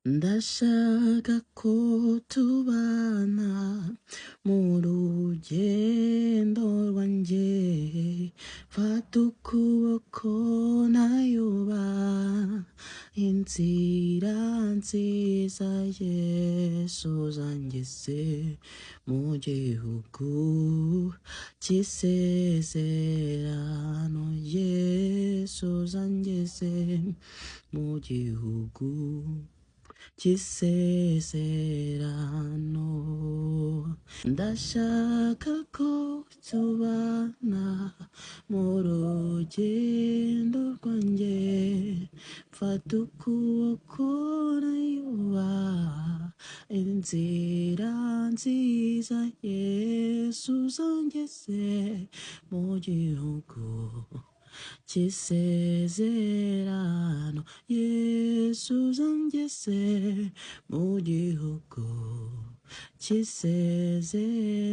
ndashaka ko tubana mu rugendo rwanjye, fata ukuboko nayoba inzira nziza, Yesu zangeze mu gihugu cy'isezerano, Yesu zangeze mu gihugu cy'isezerano. Ndashaka ko tubana mu rugendo rwanjye, fata ukuboko nayoba inzira nziza, Yesu zangeze mu gihugu cy'isezerano, Yesu zangeze mu gihugu cy'isezerano.